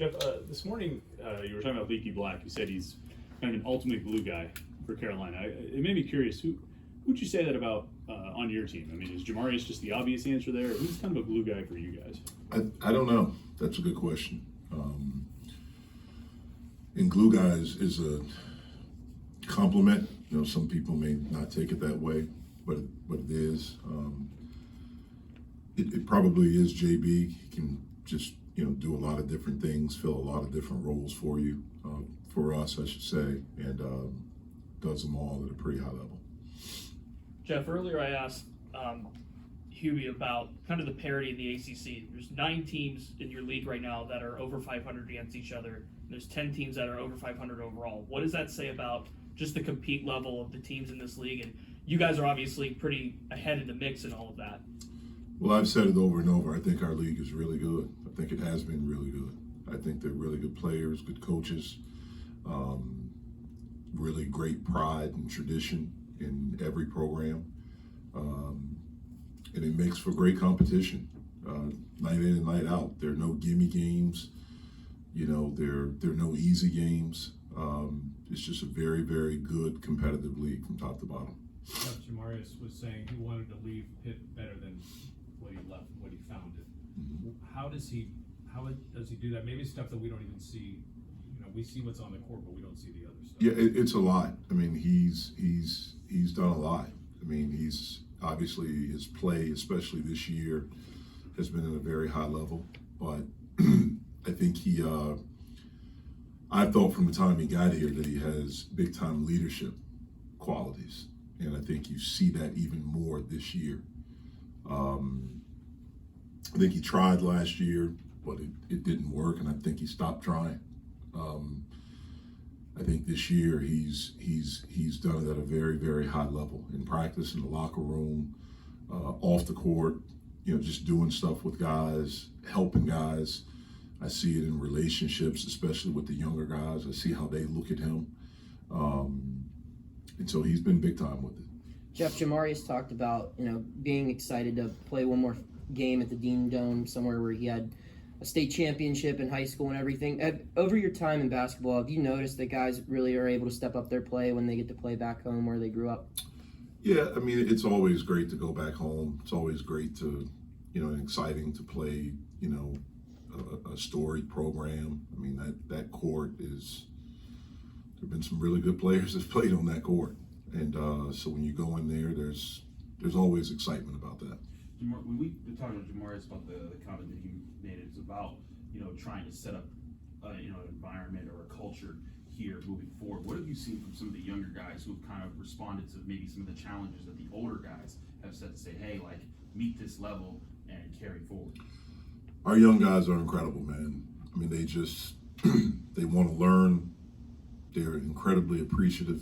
Jeff, this morning you were talking about Leaky Black. You said he's kind of an ultimate glue guy for Carolina. It made me curious. Who'd you say that about on your team? I mean, is Jamarius just the obvious answer there? Or who's kind of a glue guy for you guys? I don't know. That's a good question. And glue guys is a compliment. You know, some people may not take it that way, but it is. It probably is JB. He can just, do a lot of different things, fill a lot of different roles for you, for us, I should say, and does them all at a pretty high level. Jeff, earlier I asked Hubie about kind of the parity in the ACC. There's 9 teams in your league right now that are over 500 against each other. There's 10 teams that are over 500 overall. What does that say about just the compete level of the teams in this league? And you guys are obviously pretty ahead in the mix in all of that. Well, I've said it over and over. I think our league is really good. I think it has been really good. I think they're really good players, good coaches, really great pride and tradition in every program. And it makes for great competition, night in and night out. There are no gimme games. There are no easy games. It's just a very, very good competitive league from top to bottom. Jeff Jamarius was saying he wanted to leave Pitt better than what he left, what he found it. Mm-hmm. How does he do that? Maybe stuff that we don't even see. We see what's on the court, but we don't see the other stuff. Yeah, it's a lot. I mean, he's done a lot. I mean, he's obviously his play, especially this year, has been at a very high level. But I think I thought from the time he got here that he has big time leadership qualities, and I think you see that even more this year. I think he tried last year, but it didn't work, and I think he stopped trying. I think this year he's done it at a very, very high level in practice, in the locker room, off the court, just doing stuff with guys, helping guys. I see it in relationships, especially with the younger guys. I see how they look at him. And so he's been big time with it. Jeff, Jamarius talked about, being excited to play one more game at the Dean Dome, somewhere where he had a state championship in high school and everything. Over your time in basketball, have you noticed that guys really are able to step up their play when they get to play back home where they grew up? Yeah, I mean, it's always great to go back home. It's always great to, and exciting to play, a storied program. I mean, that court is, there have been some really good players that played on that court. And so when you go in there, there's always excitement about that. When we were talking to Jamarius about the comment that he made, it's about trying to set up an environment or a culture here moving forward. What have you seen from some of the younger guys who've kind of responded to maybe some of the challenges that the older guys have said to say, hey, like, meet this level and carry forward? Our young guys are incredible, man. I mean, they just they want to learn. They're incredibly appreciative.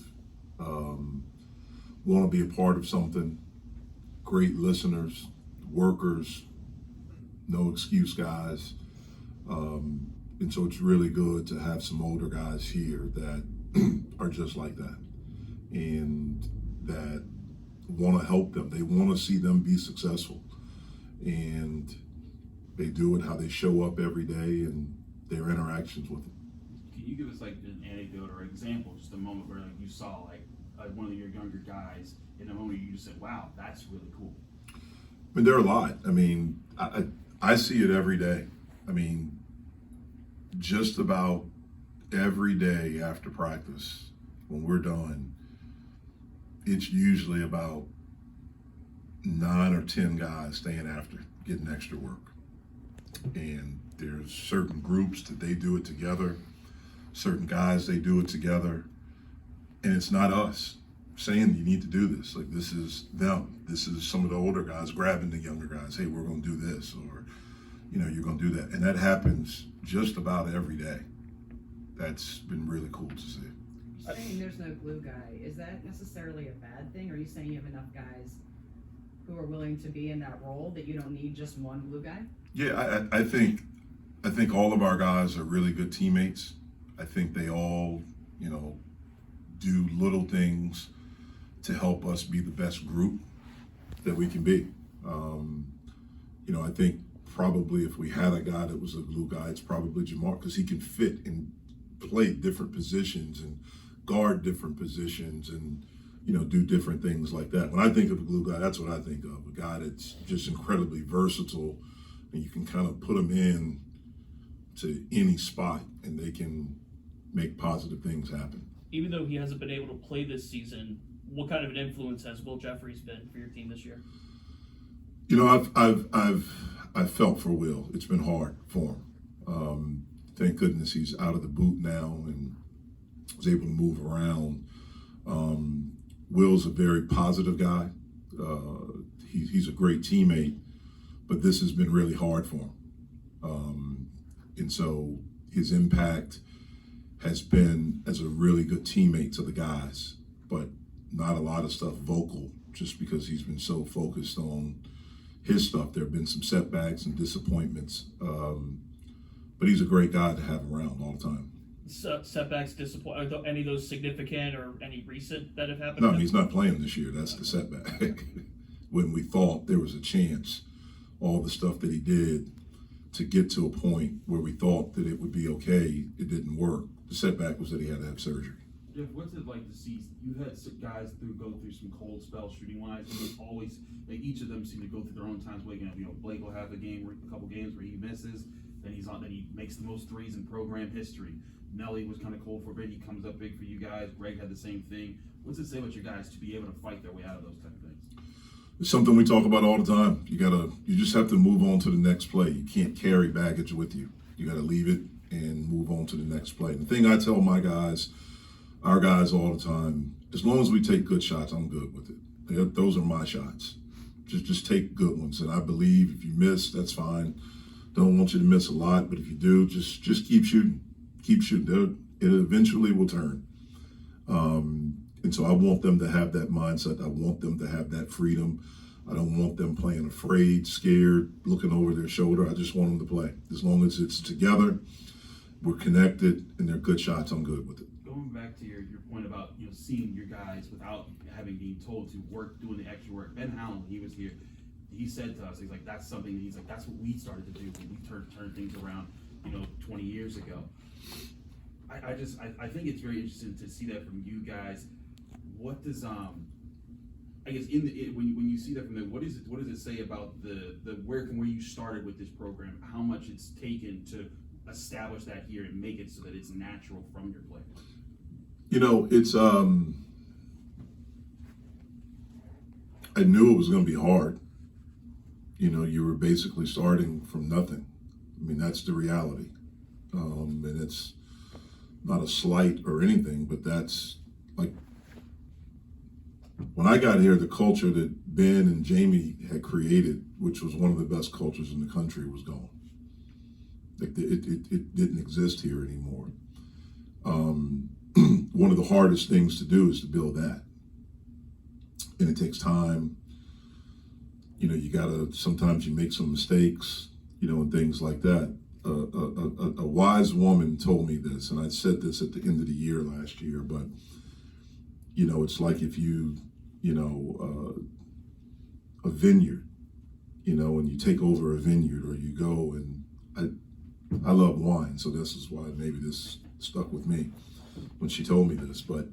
Want to be a part of something. Great listeners, workers, no excuse guys. And so it's really good to have some older guys here that are just like that and that want to help them. They want to see them be successful. And they do it how they show up every day and their interactions with them. Can you give us like an anecdote or example, just a moment where like you saw like one of your younger guys in a moment you just said, wow, that's really cool? I mean, there are a lot. I mean, I see it every day. I mean, just about every day after practice, when we're done, it's usually about 9 or 10 guys staying after, getting extra work. And there's certain groups that they do it together, certain guys, they do it together. And it's not us saying you need to do this. Like, this is them. This is some of the older guys grabbing the younger guys. Hey, we're going to do this, or, you're going to do that. And that happens just about every day. That's been really cool to see. You're saying there's no glue guy. Is that necessarily a bad thing? Or are you saying you have enough guys who are willing to be in that role that you don't need just one glue guy? Yeah, I think all of our guys are really good teammates. I think they all, do little things to help us be the best group that we can be. I think probably if we had a guy that was a glue guy, it's probably Jamar, because he can fit and play different positions and guard different positions and, you know, do different things like that. When I think of a glue guy, that's what I think of, a guy that's just incredibly versatile, and you can kind of put them in to any spot and they can make positive things happen. Even though he hasn't been able to play this season, what kind of an influence has Will Jeffries been for your team this year? You know, I've felt for Will. It's been hard for him. Thank goodness he's out of the boot now and is able to move around. Will's a very positive guy. He's a great teammate, but this has been really hard for him. And so his impact has been as a really good teammate to the guys, but not a lot of stuff vocal, just because he's been so focused on his stuff. There have been some setbacks and disappointments, but he's a great guy to have around all the time. Setbacks, disappointment, are any of those significant or any recent that have happened? No, he's not playing this year. That's the setback. When we thought there was a chance, all the stuff that he did to get to a point where we thought that it would be okay, it didn't work. The setback was that he had to have surgery. Jeff, what's it like to see, you had some guys go through some cold spells shooting wise, and they always, like, each of them seem to go through their own times waking up. You know, Blake will have a couple games where he misses, then he makes the most threes in program history. Nelly was kind of cold for a bit, he comes up big for you guys. Greg had the same thing. What's it say about your guys to be able to fight their way out of those type of things? It's something we talk about all the time. You just have to move on to the next play. You can't carry baggage with you. You got to leave it and move on to the next play. And the thing I tell my guys, our guys all the time, as long as we take good shots, I'm good with it. Those are my shots. Just take good ones. And I believe if you miss, that's fine. Don't want you to miss a lot, but if you do, just keep shooting. Keep shooting. It eventually will turn. And so I want them to have that mindset. I want them to have that freedom. I don't want them playing afraid, scared, looking over their shoulder. I just want them to play. As long as it's together, we're connected, and they're good shots, I'm good with it. Going back to your point about, you know, seeing your guys without having been told to work, doing the extra work. Ben Howland, he was here, he said to us, he's like, that's something, he's like, that's what we started to do when we turned things around, you know, 20 years ago. I think it's very interesting to see that from you guys. What does I guess when you see that from them, what does it say about the where you started with this program, how much it's taken to establish that here and make it so that it's natural from your players? You know, it's I knew it was going to be hard. You know, you were basically starting from nothing. I mean, that's the reality, and it's not a slight or anything, but that's like. When I got here, the culture that Ben and Jamie had created, which was one of the best cultures in the country, was gone. Like it didn't exist here anymore. One of the hardest things to do is to build that. And it takes time. You know, sometimes you make some mistakes, you know, and things like that. A wise woman told me this, and I said this at the end of the year last year, but, you know, it's like if a vineyard, you know, and you take over a vineyard, or you go, and I love wine, so this is why maybe this stuck with me when she told me this, but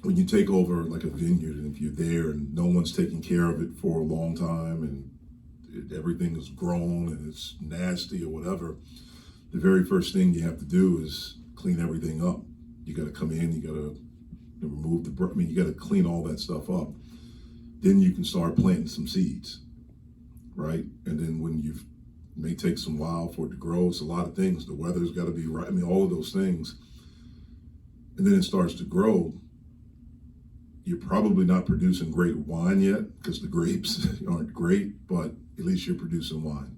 when you take over like a vineyard, and if you're there and no one's taking care of it for a long time, and everything is grown and it's nasty or whatever, the very first thing you have to do is clean everything up. You got to come in, you got to remove you got to clean all that stuff up. Then you can start planting some seeds, right? And then it may take some while for it to grow. It's a lot of things. The weather's got to be right. I mean, all of those things. And then it starts to grow. You're probably not producing great wine yet because the grapes aren't great, but at least you're producing wine.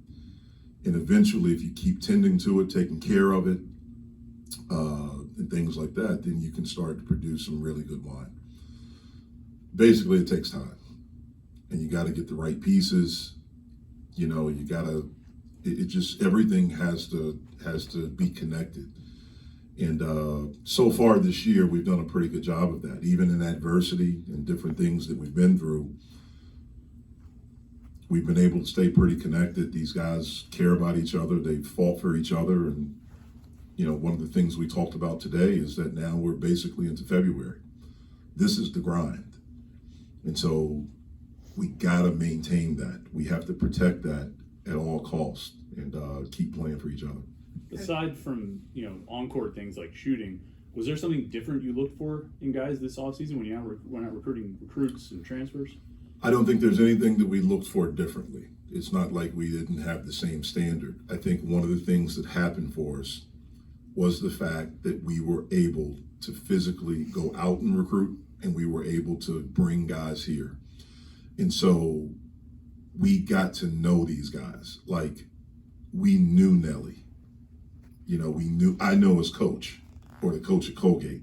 And eventually, if you keep tending to it, taking care of it, and things like that, then you can start to produce some really good wine. Basically, it takes time, and you got to get the right pieces. You know, you got to. It just, everything has to be connected. And so far this year, we've done a pretty good job of that. Even in adversity and different things that we've been through, we've been able to stay pretty connected. These guys care about each other. They've fought for each other. And, you know, one of the things we talked about today is that now we're basically into February. This is the grind. And so we got to maintain that. We have to protect that at all costs and keep playing for each other. Aside from, you know, on-court things like shooting, was there something different you looked for in guys this offseason when you went out recruiting recruits and transfers? I don't think there's anything that we looked for differently. It's not like we didn't have the same standard. I think one of the things that happened for us was the fact that we were able to physically go out and recruit, and we were able to bring guys here. And so we got to know these guys. Like, we knew Nelly. You know, I know his coach, or the coach at Colgate.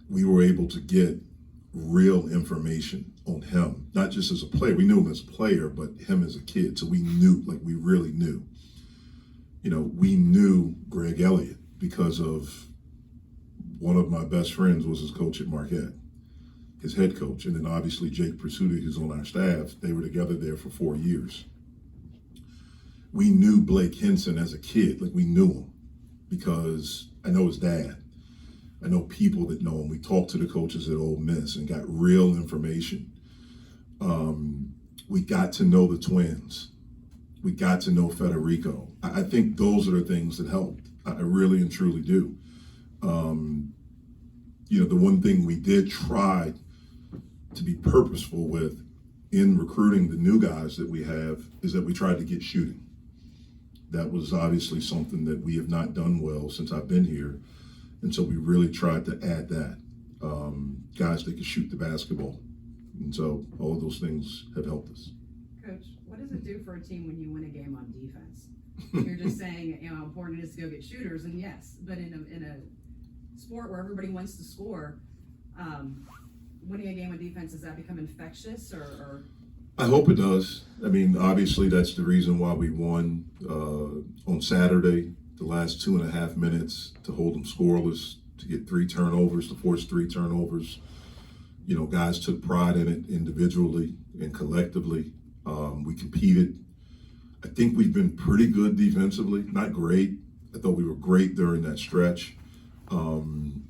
We were able to get real information on him, not just as a player. We knew him as a player, but him as a kid. So we knew, like, we really knew. You know, we knew Greg Elliott because of one of my best friends was his coach at Marquette, his head coach. And then obviously Jake Pursuti, who's on our staff, they were together there for 4 years. We knew Blake Henson as a kid, like we knew him because I know his dad. I know people that know him. We talked to the coaches at Ole Miss and got real information. We got to know the twins. We got to know Federico. I think those are the things that helped. I really and truly do. You know, the one thing we did try to be purposeful with in recruiting the new guys that we have is that we tried to get shooting. That was obviously something that we have not done well since I've been here. And so we really tried to add that. Guys that can shoot the basketball. And so all of those things have helped us. Coach, what does it do for a team when you win a game on defense? You're just saying, you know, how important it is to go get shooters, and yes, but in a sport where everybody wants to score, winning a game on defense, does that become infectious or? I hope it does. I mean, obviously that's the reason why we won on Saturday, the last 2.5 minutes, to hold them scoreless, to get 3 turnovers, to force 3 turnovers. You know, guys took pride in it individually and collectively. We competed. I think we've been pretty good defensively, not great. I thought we were great during that stretch. You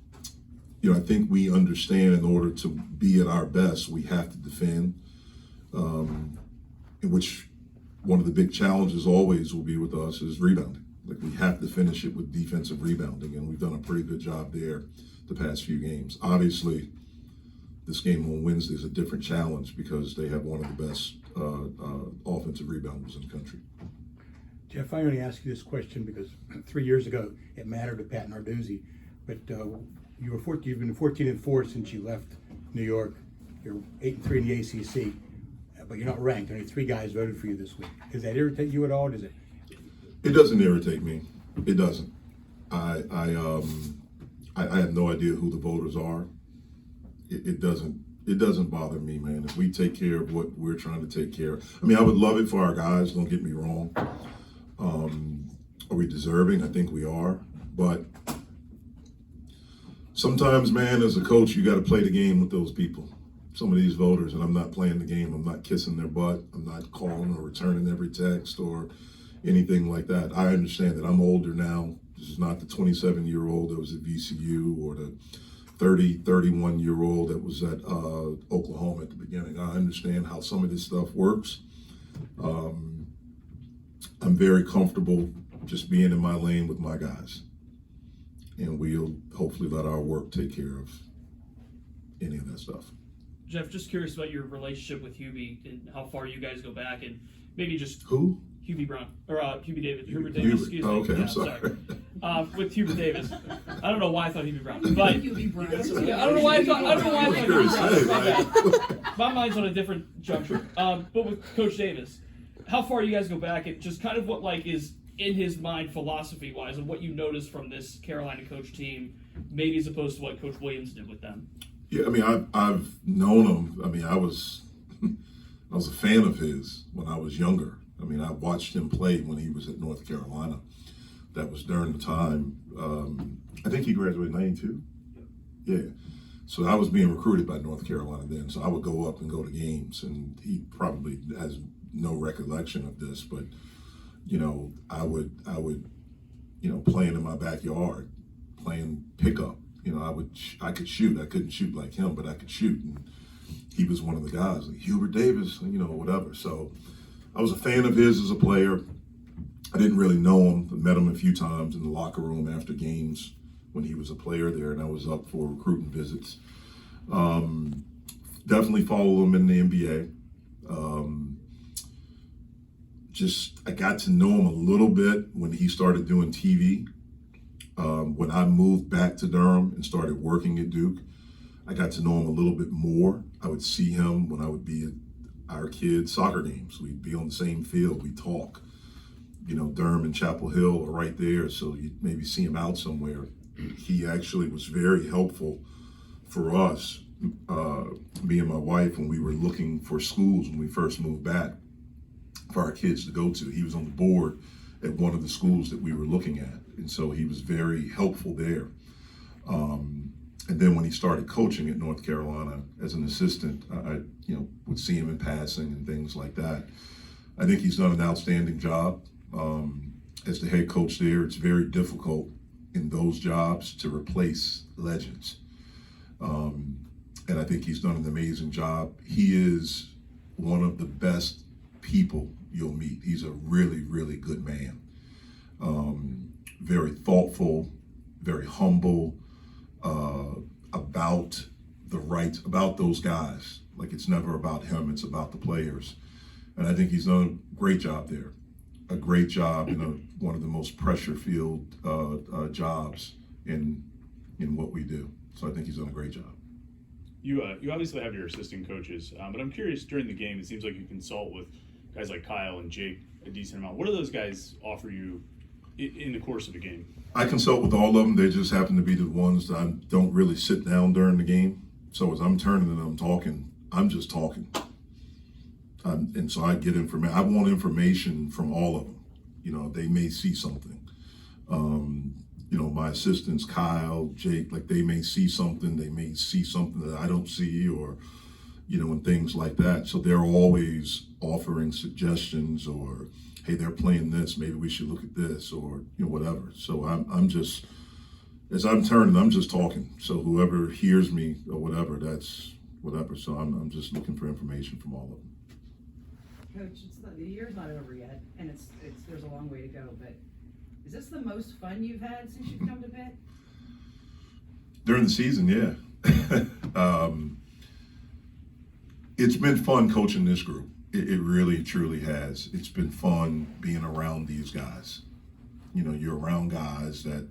know, I think we understand in order to be at our best, we have to defend, in which one of the big challenges always will be with us is rebounding. Like, we have to finish it with defensive rebounding, and we've done a pretty good job there the past few games. Obviously, this game on Wednesday is a different challenge because they have one of the best offensive rebounders in the country. Jeff, I only ask you this question because 3 years ago it mattered to Pat Narduzzi, but you've been 14-4 since you left New York. You're 8-3 in the ACC, but you're not ranked. Only 3 guys voted for you this week. Does that irritate you at all? Does it? It doesn't irritate me. It doesn't. I have no idea who the voters are. It doesn't bother me, man. If we take care of what we're trying to take care of. I mean, I would love it for our guys, don't get me wrong. Are we deserving? I think we are. But sometimes, man, as a coach, you got to play the game with those people. Some of these voters, and I'm not playing the game. I'm not kissing their butt. I'm not calling or returning every text or anything like that. I understand that I'm older now. This is not the 27-year-old that was at VCU or the 31-year-old that was at Oklahoma at the beginning. I understand how some of this stuff works. I'm very comfortable just being in my lane with my guys. And we'll hopefully let our work take care of any of that stuff. Jeff, just curious about your relationship with Hubie and how far you guys go back, and maybe just Who? Hubie Brown or Hubie Davis, Hubert Davis. Excuse me. Oh, okay, Yeah, I'm sorry. With Hubert Davis, I don't know why I thought Hubie Brown, but Hubie Brown. yeah, I don't know why I thought Hubie Brown. Right? My mind's on a different juncture. But with Coach Davis, how far you guys go back and just kind of what like is in his mind philosophy-wise, and what you noticed from this Carolina coach team, maybe as opposed to what Coach Williams did with them. Yeah, I mean, I've known him. I mean, I was a fan of his when I was younger. I mean, I watched him play when he was at North Carolina. That was during the time. I think he graduated in '92. Yeah. So I was being recruited by North Carolina then. So I would go up and go to games, and he probably has no recollection of this, but I would playing in my backyard, playing pickup. I could shoot. I couldn't shoot like him, but I could shoot. And he was one of the guys, like Hubert Davis, whatever. So I was a fan of his as a player. I didn't really know him. I met him a few times in the locker room after games when he was a player there, and I was up for recruiting visits. Definitely follow him in the NBA. I got to know him a little bit when he started doing TV. When I moved back to Durham and started working at Duke, I got to know him a little bit more. I would see him when I would be at our kids' soccer games. We'd be on the same field, we'd talk. Durham and Chapel Hill are right there, so you'd maybe see him out somewhere. He actually was very helpful for us, me and my wife, when we were looking for schools when we first moved back for our kids to go to. He was on the board at one of the schools that we were looking at, and so he was very helpful there. And then when he started coaching at North Carolina as an assistant, I would see him in passing and things like that. I think he's done an outstanding job as the head coach there. It's very difficult in those jobs to replace legends. And I think he's done an amazing job. He is one of the best people you'll meet. He's a really, really good man. Very thoughtful, very humble, about those guys. Like, it's never about him, it's about the players. And I think he's done a great job there. A great job in one of the most pressure-filled jobs in what we do. So I think he's done a great job. You obviously have your assistant coaches, but I'm curious, during the game, it seems like you consult with guys like Kyle and Jake a decent amount. What do those guys offer you in the course of a game? I consult with all of them. They just happen to be the ones that I don't really sit down during the game. So as I'm turning and I'm talking, I'm just talking. And so I get information. I want information from all of them. They may see something. My assistants, Kyle, Jake, like, they may see something. They may see something that I don't see, or, and things like that. So they're always offering suggestions, or, hey, they're playing this, maybe we should look at this, or, whatever. So I'm just, as I'm turning, I'm just talking. So whoever hears me or whatever, that's whatever. So I'm just looking for information from all of them. Coach, the year's not over yet, and there's a long way to go, but is this the most fun you've had since you've come to Pitt? During the season, yeah. It's been fun coaching this group. It really, truly has. It's been fun being around these guys. You're around guys that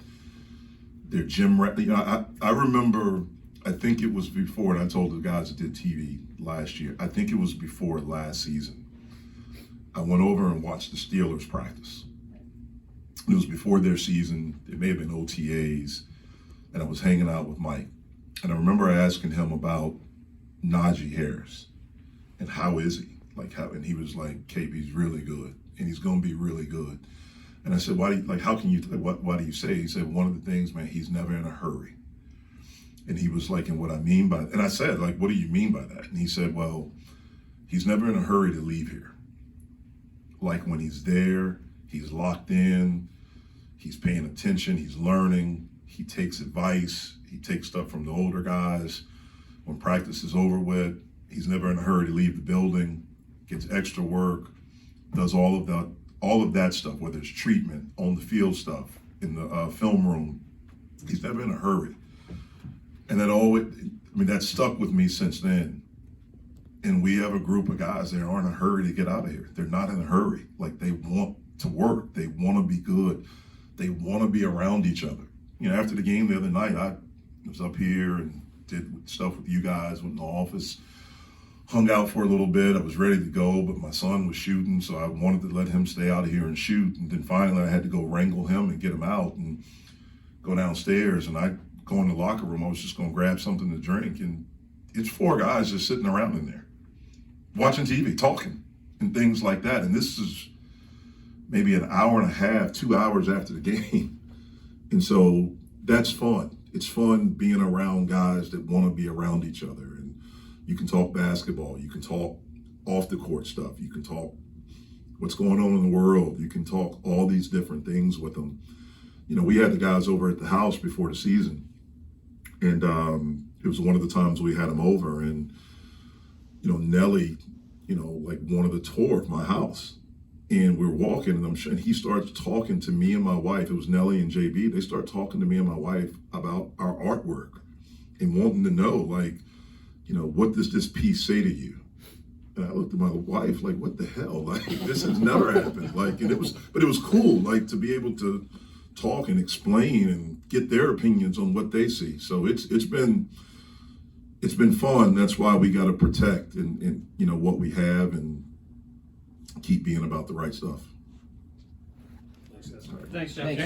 they're gym rat. I remember, I think it was before, and I told the guys that did TV last year, I think it was before last season. I went over and watched the Steelers practice. It was before their season. It may have been OTAs, and I was hanging out with Mike. And I remember asking him about Najee Harris and how is he? And he was like, KB's really good, and he's going to be really good. And I said, why do you say? He said, one of the things, man, he's never in a hurry. And he was like, and what I mean by that, and I said, like, what do you mean by that? And he said, well, he's never in a hurry to leave here. Like, when he's there, he's locked in, he's paying attention, he's learning, he takes advice, he takes stuff from the older guys. When practice is over with, he's never in a hurry to leave the building, gets extra work, does all of that stuff, whether it's treatment, on the field stuff, in the film room. He's never in a hurry. And that stuck with me since then. And we have a group of guys that aren't in a hurry to get out of here. They're not in a hurry. Like, they want to work. They want to be good. They want to be around each other. After the game the other night, I was up here and did stuff with you guys, went in the office, hung out for a little bit. I was ready to go, but my son was shooting, so I wanted to let him stay out of here and shoot. And then finally I had to go wrangle him and get him out and go downstairs. And I go in the locker room. I was just going to grab something to drink. And it's 4 guys just sitting around in there, watching TV, talking, and things like that. And this is maybe an hour and a half, 2 hours after the game. And so that's fun. It's fun being around guys that want to be around each other. And you can talk basketball, you can talk off the court stuff, you can talk what's going on in the world. You can talk all these different things with them. You know, we had the guys over at the house before the season, and it was one of the times we had them over, and you know, Nelly, you know, like wanted a tour of my house. And we're walking, and he starts talking to me and my wife. It was Nelly and JB. They start talking to me and my wife about our artwork and wanting to know, like, you know, what does this piece say to you? And I looked at my wife like, what the hell? Like, this has never happened. Like, and it was cool, like, to be able to talk and explain and get their opinions on what they see. So it's been fun. That's why we got to protect and you know what we have and keep being about the right stuff. Thanks, Jeff. Thanks.